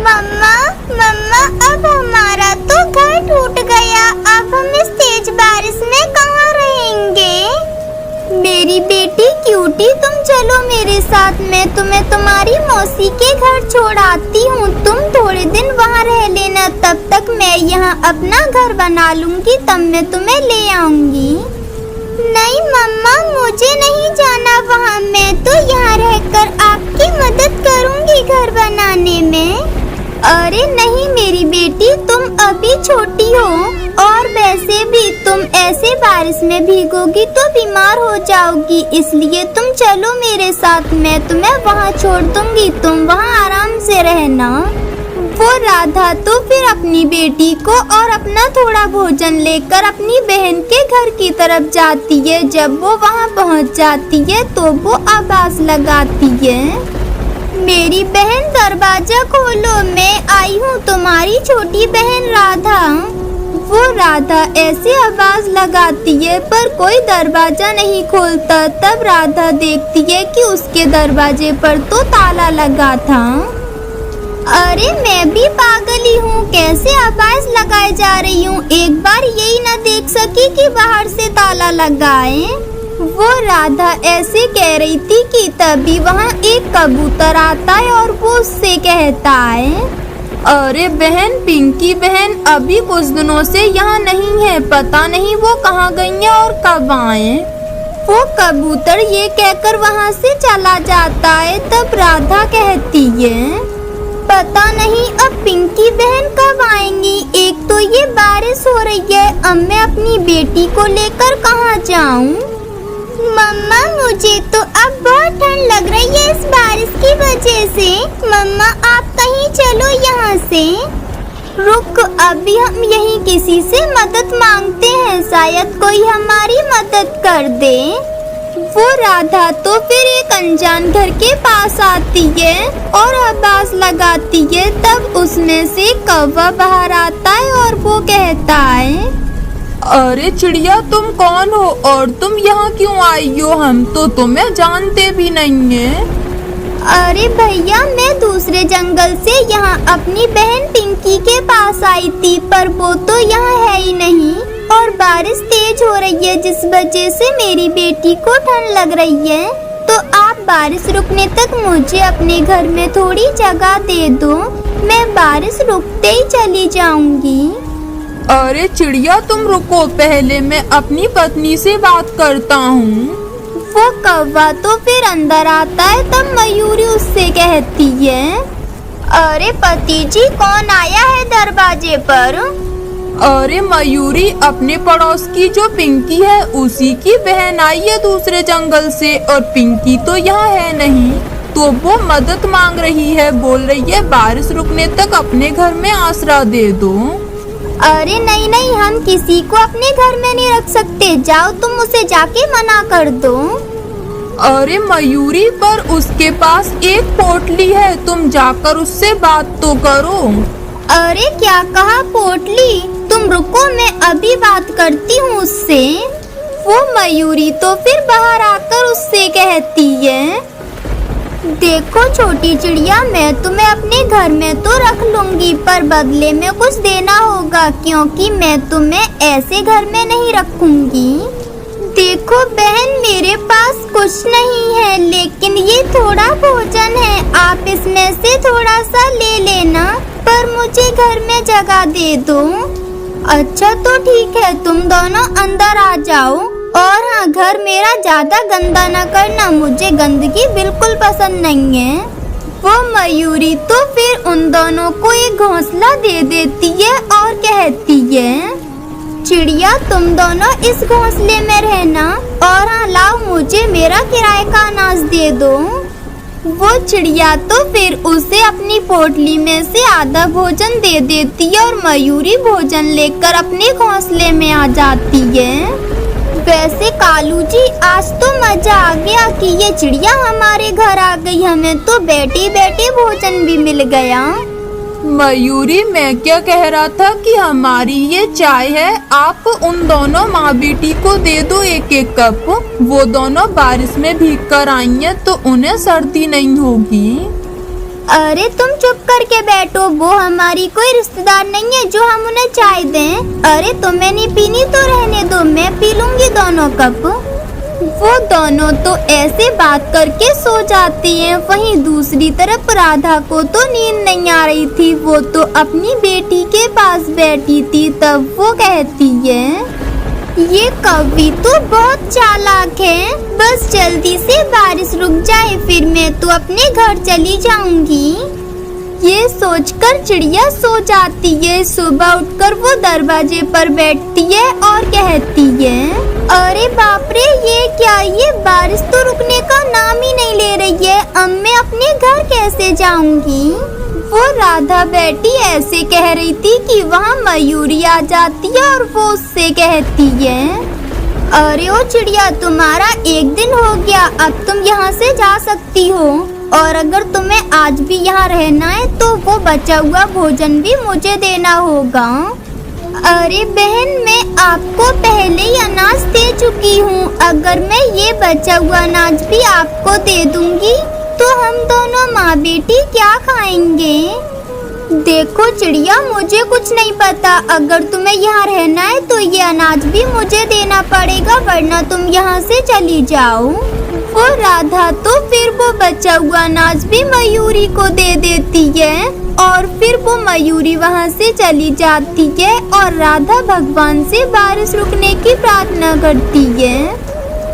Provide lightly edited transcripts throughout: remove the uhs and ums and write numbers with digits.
मम्मा मम्मा, अब हमारा तो घर टूट गया। अब हम इस तेज बारिश में कहाँ रहेंगे? मेरी बेटी क्यूटी, तुम चलो मेरे साथ, मैं तुम्हें तुम्हारी मौसी के घर छोड़ आती हूँ। तुम थोड़े दिन वहाँ रह लेना, तब तक मैं यहाँ अपना घर बना लूँगी, तब मैं तुम्हें ले आऊँगी। नहीं मम्मा, मुझे नहीं जाना वहाँ, मैं तो यहाँ रहकर आपकी मदद करूँगी घर बनाने में। अरे नहीं मेरी बेटी, तुम अभी छोटी हो और वैसे भी तुम ऐसे बारिश में भीगोगी तो बीमार हो जाओगी, इसलिए तुम चलो मेरे साथ, मैं तुम्हें वहाँ छोड़ दूँगी, तुम वहाँ आराम से रहना। वो राधा तो फिर अपनी बेटी को और अपना थोड़ा भोजन लेकर अपनी बहन के घर की तरफ जाती है। जब वो वहाँ पहुँच जाती है तो वो आवाज लगाती है, मेरी बहन दरवाजा खोलो, मैं आई हूँ, तुम्हारी छोटी बहन राधा। वो राधा ऐसे आवाज लगाती है पर कोई दरवाजा नहीं खोलता। तब राधा देखती है कि उसके दरवाजे पर तो ताला लगा था। अरे मैं भी पागल ही हूँ, कैसे आवाज लगाए जा रही हूँ, एक बार यही न देख सकी कि बाहर से ताला लगा है। वो राधा ऐसे कह रही थी कि तभी वहाँ एक कबूतर आता है और वो उससे कहता है, अरे बहन पिंकी बहन, अभी कुछ दिनों से यहाँ नहीं है, पता नहीं वो कहाँ गई है और कब आए। वो कबूतर ये कहकर वहाँ से चला जाता है। तब राधा कहती है, पता नहीं अब पिंकी बहन कब आएंगी, एक तो ये बारिश हो रही है, अब मैं अपनी बेटी को लेकर कहाँ जाऊँ? मम्मा मुझे तो अब बहुत ठंड लग रही है इस बारिश की वजह से। मम्मा आप कहीं चलो यहाँ से। रुक, अभी हम यहीं किसी से मदद मांगते हैं, शायद कोई हमारी मदद कर दे। वो राधा तो फिर एक अनजान घर के पास आती है और आवाज लगाती है। तब उसमें से कौवा बाहर आता है और वो कहता है, अरे चिड़िया तुम कौन हो और तुम यहाँ क्यों आई हो, हम तो तुम्हें जानते भी नहीं है। अरे भैया, मैं दूसरे जंगल से यहाँ अपनी बहन पिंकी के पास आई थी, पर वो तो यहाँ है ही नहीं और बारिश तेज हो रही है जिस वजह से मेरी बेटी को ठंड लग रही है। तो आप बारिश रुकने तक मुझे अपने घर में थोड़ी जगह दे दो, मैं बारिश रुकते ही चली जाऊंगी। अरे चिड़िया तुम रुको, पहले मैं अपनी पत्नी से बात करता हूँ। वो कौवा तो फिर अंदर आता है। तब मयूरी उससे कहती है, अरे पति जी कौन आया है दरवाजे पर? अरे मयूरी, अपने पड़ोस की जो पिंकी है उसी की बहन आई है दूसरे जंगल से, और पिंकी तो यहाँ है नहीं, तो वो मदद मांग रही है, बोल रही है बारिश रुकने तक अपने घर में आसरा दे दो। अरे नहीं नहीं, हम किसी को अपने घर में नहीं रख सकते, जाओ तुम उसे जाके मना कर दो। अरे मयूरी, पर उसके पास एक पोटली है, तुम जाकर उससे बात तो करो। अरे क्या कहा पोटली? तुम रुको, मैं अभी बात करती हूँ उससे। वो मयूरी तो फिर बाहर आकर उससे कहती है, देखो छोटी चिड़िया, मैं तुम्हें अपने घर में तो रख लूंगी, पर बदले में कुछ देना होगा, क्योंकि मैं तुम्हें ऐसे घर में नहीं रखूंगी। देखो बहन, मेरे पास कुछ नहीं है, लेकिन ये थोड़ा भोजन है, आप इसमें से थोड़ा सा ले लेना, पर मुझे घर में जगह दे दो। अच्छा तो ठीक है, तुम दोनों अंदर आ जाओ, और हाँ, घर मेरा ज्यादा गंदा न करना, मुझे गंदगी बिल्कुल पसंद नहीं है। वो मयूरी तो फिर उन दोनों को एक घोंसला दे देती है और कहती है, चिड़िया तुम दोनों इस घोंसले में रहना, और हाँ लाओ मुझे मेरा किराए का अनाज दे दो। वो चिड़िया तो फिर उसे अपनी पोटली में से आधा भोजन दे देती है और मयूरी भोजन लेकर अपने घोंसले में आ जाती है। वैसे कालू जी, आज तो मजा आ गया कि ये चिड़िया हमारे घर आ गई, हमें तो बैठे बैठे भोजन भी मिल गया। मयूरी, मैं क्या कह रहा था कि हमारी ये चाय है, आप उन दोनों माँ बेटी को दे दो एक एक कप, वो दोनों बारिश में भीग कर आई हैं तो उन्हें सर्दी नहीं होगी। अरे तुम चुप करके बैठो, वो हमारी कोई रिश्तेदार नहीं है जो हम उन्हें चाय दें। अरे तुम्हें नहीं पीनी तो रहने दो, मैं पी लूंगी दोनों कप। वो दोनों तो ऐसे बात करके सो जाती हैं। वहीं दूसरी तरफ राधा को तो नींद नहीं आ रही थी, वो तो अपनी बेटी के पास बैठी थी। तब वो कहती है, ये कौवी तो बहुत चालाक है, बस जल्दी से बारिश रुक जाए फिर मैं तो अपने घर चली जाऊंगी। ये सोचकर चिड़िया सो जाती है। सुबह उठकर वो दरवाजे पर बैठती है और कहती है, अरे बाप रे, ये क्या, ये बारिश तो रुकने का नाम ही नहीं ले रही है। अब मैं अपने घर कैसे जाऊंगी। वो राधा बेटी ऐसे कह रही थी कि वहाँ मयूरी आ जाती है और वो उससे कहती है, अरे ओ चिड़िया, तुम्हारा एक दिन हो गया, अब तुम यहाँ से जा सकती हो। और अगर तुम्हें आज भी यहाँ रहना है तो वो बचा हुआ भोजन भी मुझे देना होगा। अरे बहन, मैं आपको पहले ही अनाज दे चुकी हूँ। अगर मैं ये बचा हुआ अनाज भी आपको दे दूंगी तो हम दोनों माँ बेटी क्या खाएंगे। देखो चिड़िया, मुझे कुछ नहीं पता, अगर तुम्हें यहाँ रहना है तो ये अनाज भी मुझे देना पड़ेगा, वरना तुम यहाँ से चली जाओ। वो राधा तो फिर वो बचा हुआ अनाज भी मयूरी को दे देती है और फिर वो मयूरी वहाँ से चली जाती है और राधा भगवान से बारिश रुकने की प्रार्थना करती है।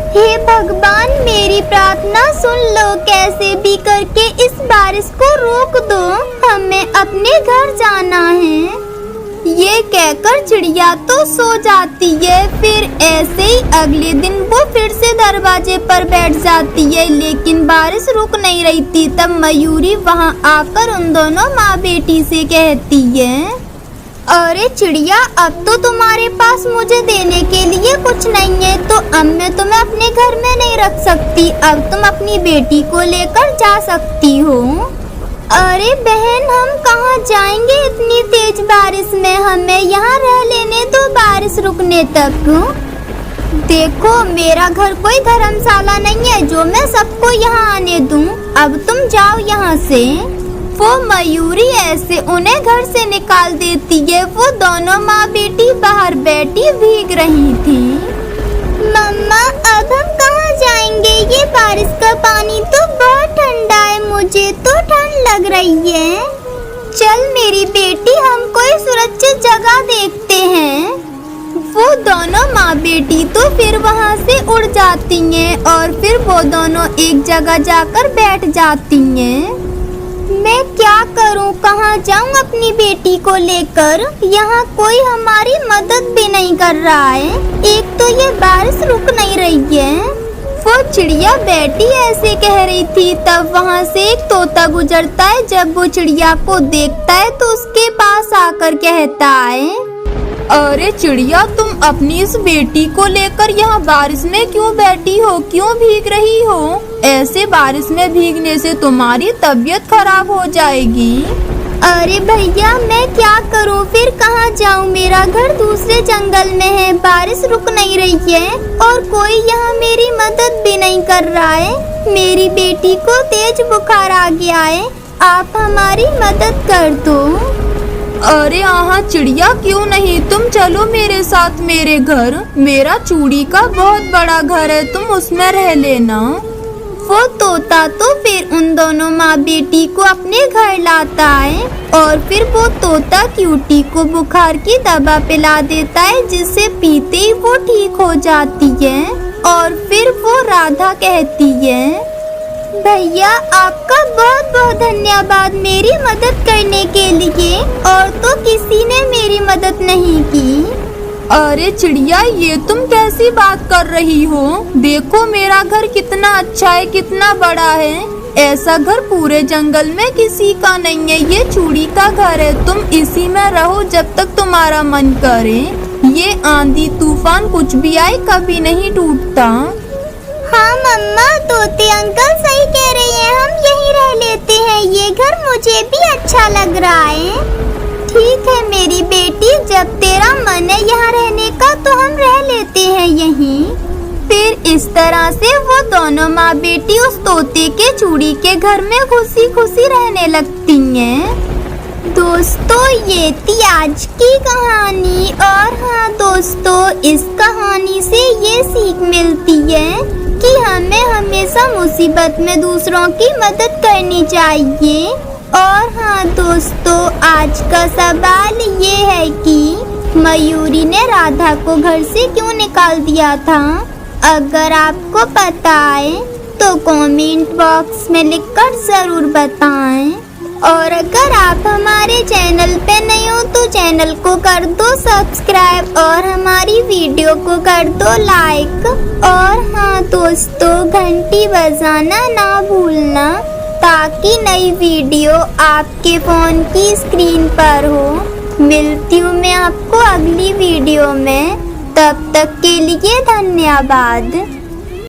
हे भगवान, मेरी प्रार्थना सुन लो, कैसे भी करके इस बारिश को रोक दो, हमें अपने घर जाना है। ये कहकर चिड़िया तो सो जाती है। फिर ऐसे ही अगले दिन वो फिर से दरवाजे पर बैठ जाती है, लेकिन बारिश रुक नहीं रही थी। तब मयूरी वहाँ आकर उन दोनों माँ बेटी से कहती है, अरे चिड़िया, अब तो तुम्हारे पास मुझे देने के लिए कुछ नहीं है, तो अब मैं तुम्हें अपने घर में नहीं रख सकती। अब तुम अपनी बेटी को लेकर जा सकती हो। अरे बहन, हम कहाँ जाएंगे इतनी तेज बारिश में, हमें यहाँ रह लेने दो बारिश रुकने तक। देखो, मेरा घर कोई धर्मशाला नहीं है जो मैं सबको यहाँ आने दूँ। अब तुम जाओ यहाँ से। वो मयूरी ऐसे उन्हें घर से निकाल देती है। वो दोनों माँ बेटी बाहर बैठी भीग रही थी। मम्मा, अब हम कहाँ जाएंगे, ये बारिश का पानी तो बहुत ठंडा है, मुझे तो ठंड लग रही है। चल मेरी बेटी, हम कोई सुरक्षित जगह देखते हैं। वो दोनों माँ बेटी तो फिर वहाँ से उड़ जाती हैं और फिर वो दोनों एक जगह जाकर बैठ जाती हैं। मैं क्या करूं, कहाँ जाऊं अपनी बेटी को लेकर, यहाँ कोई हमारी मदद भी नहीं कर रहा है। एक तो ये बारिश रुक नहीं रही है। वो चिड़िया बेटी ऐसे कह रही थी। तब वहाँ से एक तोता गुजरता है। जब वो चिड़िया को देखता है तो उसके पास आकर कहता है, अरे चिड़िया, तुम अपनी इस बेटी को लेकर यहाँ बारिश में क्यों बैठी हो, क्यों भीग रही हो? ऐसे बारिश में भीगने से तुम्हारी तबीयत खराब हो जाएगी। अरे भैया, मैं क्या करूं, फिर कहाँ जाऊं, मेरा घर दूसरे जंगल में है, बारिश रुक नहीं रही है और कोई यहाँ मेरी मदद भी नहीं कर रहा है। मेरी बेटी को तेज बुखार आ गया है, आप हमारी मदद कर दो। अरे हाँ चिड़िया, क्यों नहीं, तुम चलो मेरे साथ मेरे घर। मेरा चूड़ी का बहुत बड़ा घर है, तुम उसमें रह लेना। वो तोता तो फिर उन दोनों माँ बेटी को अपने घर लाता है और फिर वो तोता क्यूटी को बुखार की दवा पिला देता है, जिसे पीते ही वो ठीक हो जाती है। और फिर वो राधा कहती है, भैया आपका बहुत बहुत धन्यवाद मेरी मदद करने के लिए, और तो किसी ने मेरी मदद नहीं की। अरे चिड़िया, ये तुम कैसी बात कर रही हो? देखो मेरा घर कितना अच्छा है, कितना बड़ा है। ऐसा घर पूरे जंगल में किसी का नहीं है। ये चूड़ी का घर है, तुम इसी में रहो जब तक तुम्हारा मन करे। ये आंधी तूफान कुछ भी आए कभी नहीं टूटता। हाँ मम्मा, तोते अंकल सही कह रही हैं, हम यहीं रह लेते हैं। ये घर मुझे भी अच्छा लग रहा है। ठीक है मेरी बेटी, जब तेरा मन है यहाँ रहने का तो हम रह लेते हैं यहीं। फिर फिर इस तरह से वो दोनों माँ बेटी उस तोते के चूड़ी के घर में खुशी खुशी रहने लगती हैं। दोस्तों, ये थी आज की कहानी। और हाँ दोस्तों, इस कहानी से ये सीख मिलती है कि हमें हमेशा मुसीबत में दूसरों की मदद करनी चाहिए। और हाँ दोस्तों, आज का सवाल ये है कि मयूरी ने राधा को घर से क्यों निकाल दिया था? अगर आपको पता है तो कमेंट बॉक्स में लिखकर ज़रूर बताएं। और अगर आप हमारे चैनल पे नए हो तो चैनल को कर दो सब्सक्राइब और हमारी वीडियो को कर दो लाइक। और हाँ दोस्तों, घंटी बजाना ना भूलना ताकि नई वीडियो आपके फ़ोन की स्क्रीन पर हो। मिलती हूँ मैं आपको अगली वीडियो में, तब तक के लिए धन्यवाद।